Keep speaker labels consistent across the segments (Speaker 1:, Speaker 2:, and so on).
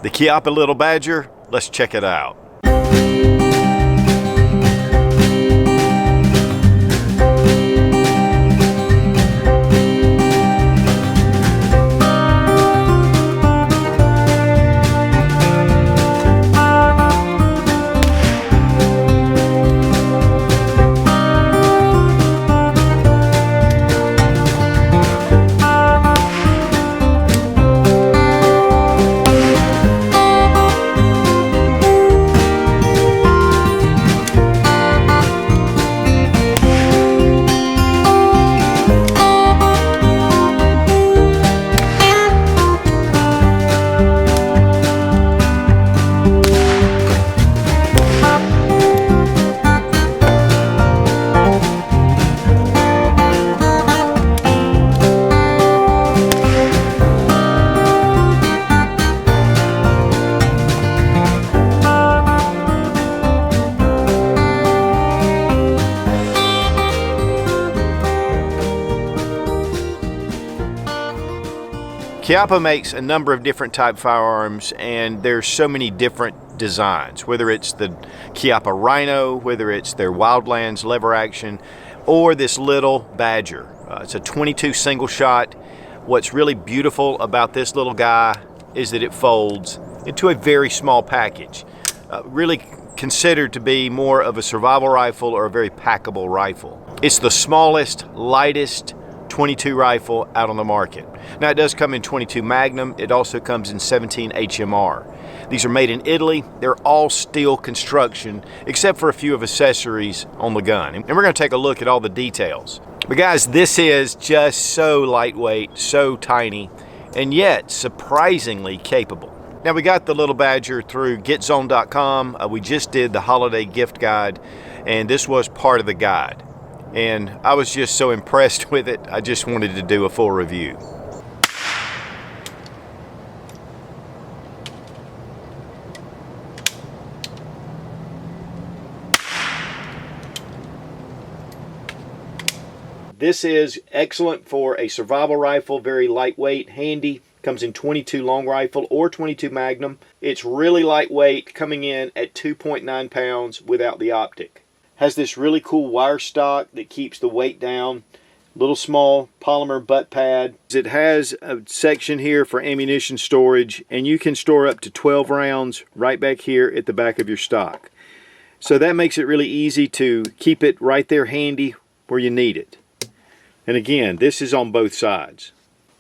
Speaker 1: The Chiappa Little Badger, let's check it out. Chiappa makes a number of different type firearms, and there's so many different designs, whether it's the Chiappa Rhino, whether it's their Wildlands lever action, or this Little Badger. It's a 22 single shot. What's really beautiful about this little guy is that it folds into a very small package. Really considered to be more of a survival rifle or a very packable rifle. It's the smallest, lightest 22 rifle out on the market. Now it does come in 22 Magnum. It also comes in 17 HMR. These are made in Italy. They're all steel construction except for a few of accessories on the gun. And we're going to take a look at all the details. But guys, this is just so lightweight, so tiny, and yet surprisingly capable. Now we got the Little Badger through Getzone.com. We just did the holiday gift guide, and this was part of the guide. And I was just so impressed with it, I just wanted to do a full review. This is excellent for a survival rifle, very lightweight, handy. Comes in 22 long rifle or 22 Magnum. It's really lightweight, coming in at 2.9 pounds without the optic. Has this really cool wire stock that keeps the weight down. Little small polymer butt pad. It has a section here for ammunition storage, and you can store up to 12 rounds right back here at the back of your stock. So that makes it really easy to keep it right there handy where you need it. And again, this is on both sides.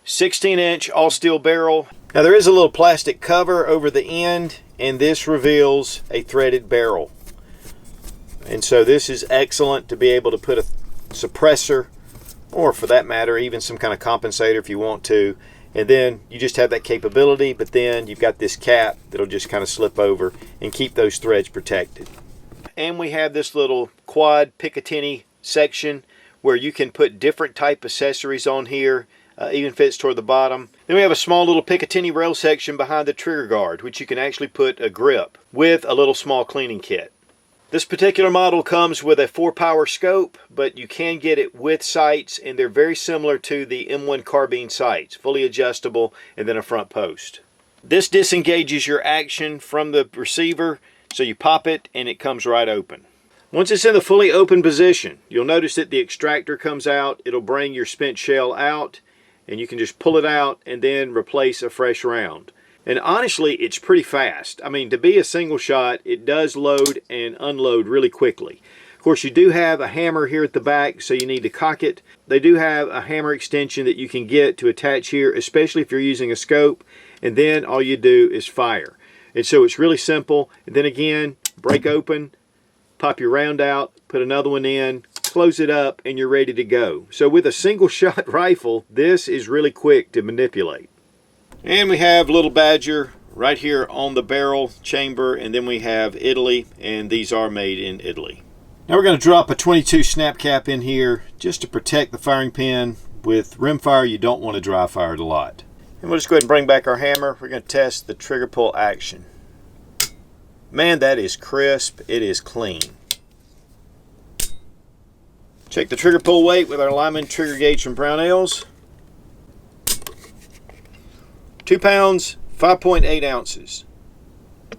Speaker 1: 16-inch all steel barrel. Now there is a little plastic cover over the end, and this reveals a threaded barrel. And so this is excellent to be able to put a suppressor, or for that matter, even some kind of compensator if you want to. And then you just have that capability, but then you've got this cap that'll just kind of slip over and keep those threads protected. And we have this little quad Picatinny section where you can put different type accessories on here, even fits toward the bottom. Then we have a small little Picatinny rail section behind the trigger guard, which you can actually put a grip with a little small cleaning kit. This particular model comes with a 4-power scope, but you can get it with sights, and they're very similar to the M1 carbine sights, fully adjustable, and then a front post. This disengages your action from the receiver, so you pop it and it comes right open. Once it's in the fully open position, you'll notice that the extractor comes out. It'll bring your spent shell out, and you can just pull it out and then replace a fresh round. And honestly, it's pretty fast. I mean, to be a single shot, it does load and unload really quickly. Of course, you do have a hammer here at the back, so you need to cock it. They do have a hammer extension that you can get to attach here, especially if you're using a scope, and then all you do is fire. And so it's really simple. And then again, break open, pop your round out, put another one in, close it up, and you're ready to go. So with a single shot rifle, this is really quick to manipulate. And we have Little Badger right here on the barrel chamber, and then we have Italy, and these are made in Italy. Now we're going to drop a 22 snap cap in here just to protect the firing pin. With rimfire, you don't want to dry fire it a lot. And we'll just go ahead and bring back our hammer. We're going to test the trigger pull action. Man, that is crisp. It is clean. Check the trigger pull weight with our Lyman trigger gauge from Brownells. 2 pounds, 5.8 ounces.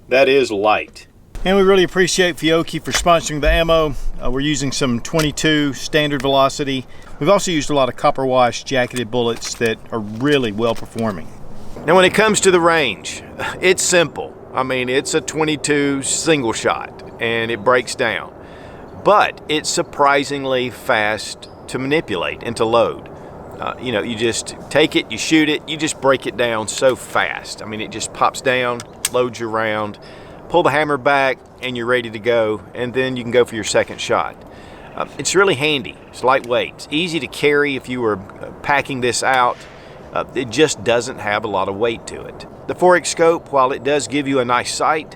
Speaker 1: That is light. And we really appreciate Fiocchi for sponsoring the ammo. We're using some 22 standard velocity. We've also used a lot of copper wash jacketed bullets that are really well performing. Now when it comes to the range, it's simple. I mean, it's a 22 single shot and it breaks down. But it's surprisingly fast to manipulate and to load. You know, you just take it, you shoot it, you just break it down so fast. I mean, it just pops down, loads your round, pull the hammer back, and you're ready to go, and then you can go for your second shot. It's really handy. It's lightweight. It's easy to carry if you were packing this out. It just doesn't have a lot of weight to it. The 4X scope, while it does give you a nice sight,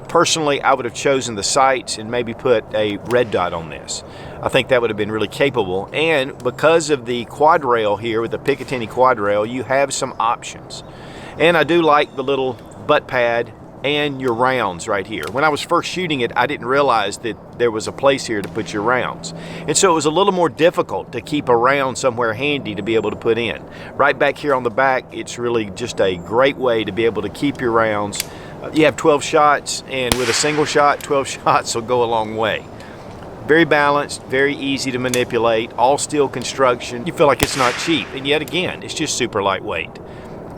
Speaker 1: personally, I would have chosen the sights and maybe put a red dot on this. I think that would have been really capable. And because of the quad rail here with the Picatinny quad rail, you have some options. And I do like the little butt pad and your rounds right here. When I was first shooting it, I didn't realize that there was a place here to put your rounds. And so it was a little more difficult to keep a round somewhere handy to be able to put in. Right back here on the back, it's really just a great way to be able to keep your rounds. You have 12 shots, and with a single shot, 12 shots will go a long way. Very balanced, very easy to manipulate, all steel construction. You feel like it's not cheap, and yet again, it's just super lightweight.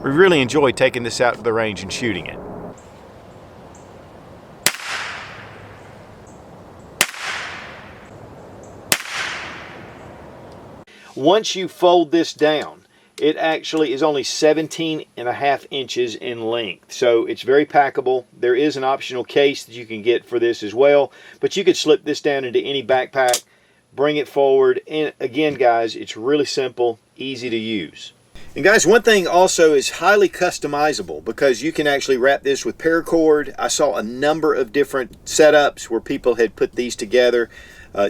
Speaker 1: We really enjoy taking this out to the range and shooting it. Once you fold this down, it actually is only 17.5 inches in length, so it's very packable. There is an optional case that you can get for this as well, but you could slip this down into any backpack, bring it forward, and again guys, it's really simple, easy to use. And guys, one thing also is highly customizable because you can actually wrap this with paracord. I saw a number of different setups where people had put these together.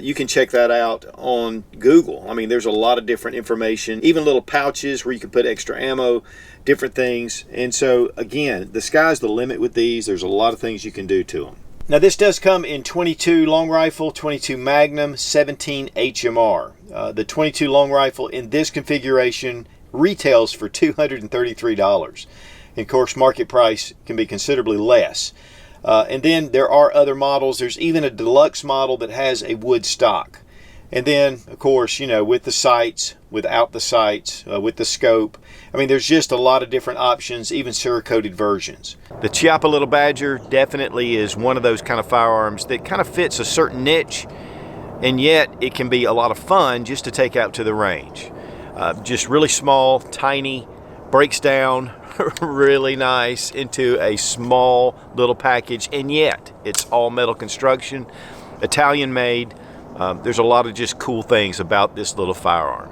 Speaker 1: You can check that out on Google. I mean, there's a lot of different information, even little pouches where you can put extra ammo, different things. And so again, the sky's the limit with these. There's a lot of things you can do to them. Now this does come in 22 long rifle, 22 Magnum, 17 HMR. The 22 long rifle in this configuration retails for $233. And of course, market price can be considerably less. And then there are other models. There's even a deluxe model that has a wood stock. And then, of course, you know, with the sights, without the sights, with the scope. I mean, there's just a lot of different options, even Cerakoted versions. The Chiappa Little Badger definitely is one of those kind of firearms that kind of fits a certain niche, and yet it can be a lot of fun just to take out to the range. Just really small, tiny, breaks down really nice into a small little package, and yet it's all metal construction, Italian made. There's a lot of just cool things about this little firearm,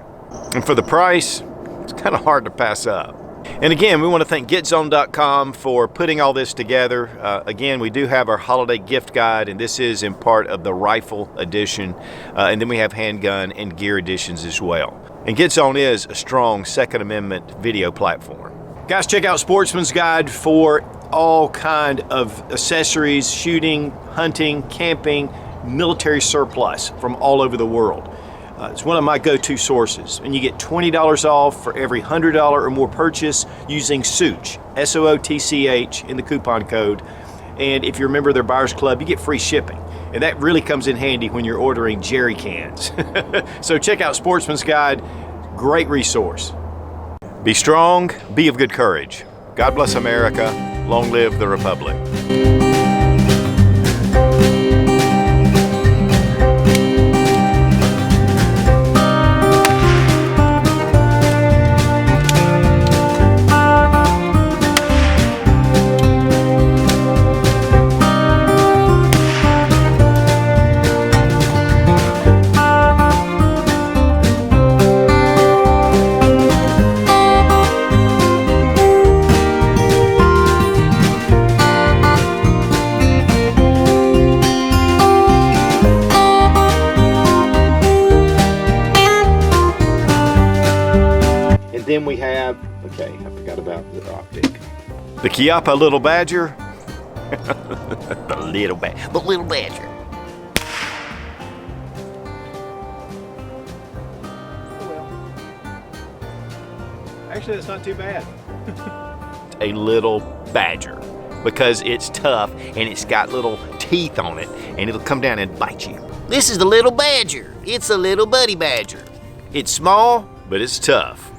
Speaker 1: and for the price, it's kind of hard to pass up. And again, we want to thank Getzone.com for putting all this together. Again, we do have our holiday gift guide, and this is in part of the rifle edition, and then we have handgun and gear editions as well. And Getzone is a strong Second Amendment video platform. Guys, check out Sportsman's Guide for all kind of accessories, shooting, hunting, camping, military surplus from all over the world. It's one of my go-to sources, and you get $20 off for every $100 or more purchase using Sootch, S-O-O-T-C-H, in the coupon code. And if you're a member of their Buyers Club, you get free shipping. And that really comes in handy when you're ordering jerry cans. So check out Sportsman's Guide, great resource. Be strong, be of good courage. God bless America, long live the Republic. Then we have, okay, I forgot about the optic. The Chiappa Little Badger. The little badger. Oh well. Actually, that's not too bad. A little badger. because it's tough and it's got little teeth on it, and it'll come down and bite you.
Speaker 2: This is the little badger. It's a little buddy badger.
Speaker 1: It's small, but it's tough.